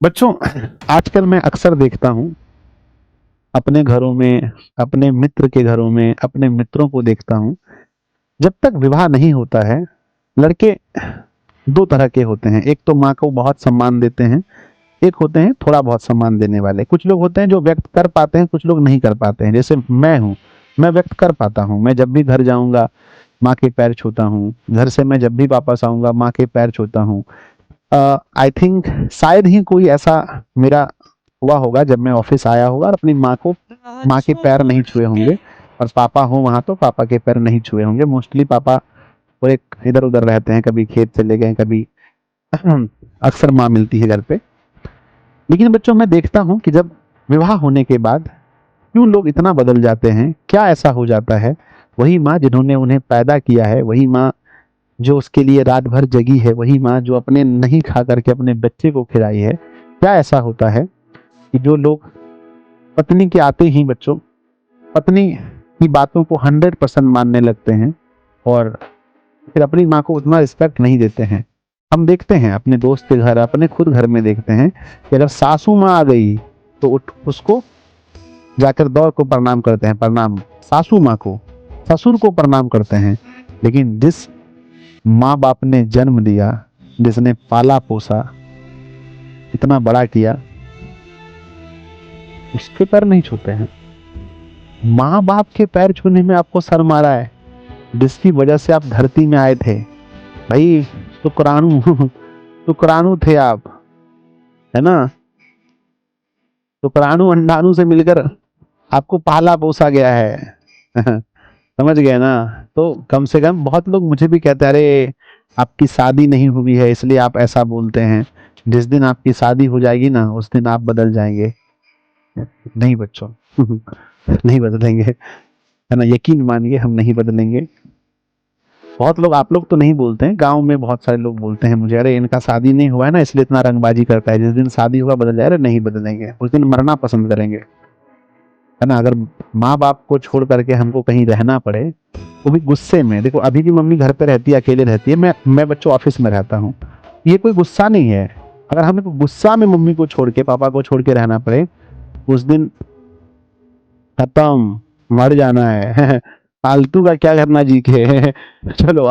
बच्चों, आजकल मैं अक्सर देखता हूँ अपने घरों में, अपने मित्र के घरों में, अपने मित्रों को देखता हूँ। जब तक विवाह नहीं होता है, लड़के दो तरह के होते हैं। एक तो माँ को बहुत सम्मान देते हैं, एक होते हैं थोड़ा बहुत सम्मान देने वाले। कुछ लोग होते हैं जो व्यक्त कर पाते हैं, कुछ लोग नहीं कर पाते हैं। जैसे मैं हूँ, मैं व्यक्त कर पाता हूँ। मैं जब भी घर जाऊंगा माँ के पैर छूता हूँ, घर से मैं जब भी वापस आऊंगा माँ के पैर छूता हूँ। आई थिंक शायद ही कोई ऐसा मेरा हुआ होगा जब मैं ऑफिस आया होगा और अपनी माँ के पैर नहीं छुए होंगे, और पापा हो वहां तो पापा के पैर नहीं छुए होंगे। मोस्टली पापा वो एक इधर उधर रहते हैं, कभी खेत चले गए, कभी अक्सर माँ मिलती है घर पे। लेकिन बच्चों, मैं देखता हूँ कि जब विवाह होने के बाद क्यों लोग इतना बदल जाते हैं, क्या ऐसा हो जाता है। वही माँ जिन्होंने उन्हें पैदा किया है, वही माँ जो उसके लिए रात भर जगी है, वही माँ जो अपने नहीं खा करके अपने बच्चे को खिलाई है। क्या ऐसा होता है कि जो लोग पत्नी के आते ही बच्चों पत्नी की बातों को 100% मानने लगते हैं और फिर अपनी माँ को उतना रिस्पेक्ट नहीं देते हैं। हम देखते हैं अपने दोस्त के घर, अपने खुद घर में देखते हैं कि अगर सासू माँ आ गई तो उसको जाकर दौड़ को प्रणाम करते हैं, प्रणाम सासू माँ को, ससुर को प्रणाम करते हैं। लेकिन जिस माँ बाप ने जन्म दिया, जिसने पाला पोसा, इतना बड़ा किया, उसके पैर नहीं छूते हैं। माँ बाप के पैर छूने में आपको शर्म आ रहा है, जिसकी वजह से आप धरती में आए थे। भाई, शुक्राणु शुक्राणु थे आप, है ना। शुक्राणु अंडाणु से मिलकर आपको पाला पोसा गया है। समझ गए ना। तो कम से कम बहुत लोग मुझे भी कहते हैं, अरे आपकी शादी नहीं हुई है इसलिए आप ऐसा बोलते हैं। जिस दिन आपकी शादी हो जाएगी ना, उस दिन आप बदल जाएंगे। नहीं बच्चों, नहीं बदलेंगे, है ना। यकीन मानिए, हम नहीं बदलेंगे। बहुत लोग, आप लोग तो नहीं बोलते हैं, गांव में बहुत सारे लोग बोलते हैं मुझे, अरे इनका शादी नहीं हुआ है ना इसलिए इतना रंगबाजी करता है, जिस दिन शादी हुआ बदल जाए। अरे नहीं बदलेंगे, उस दिन मरना पसंद करेंगे, है ना। अगर माँ बाप को छोड़ करके हमको कहीं रहना पड़े, वो भी गुस्से में। देखो, अभी भी मम्मी घर पे रहती है, अकेले रहती है, मैं बच्चों ऑफिस में रहता हूँ। ये कोई गुस्सा नहीं है। अगर हमें गुस्सा में मम्मी को छोड़ के, पापा को छोड़ के रहना पड़े, उस दिन खत्म, मर जाना है। फालतू का क्या करना जी के। चलो।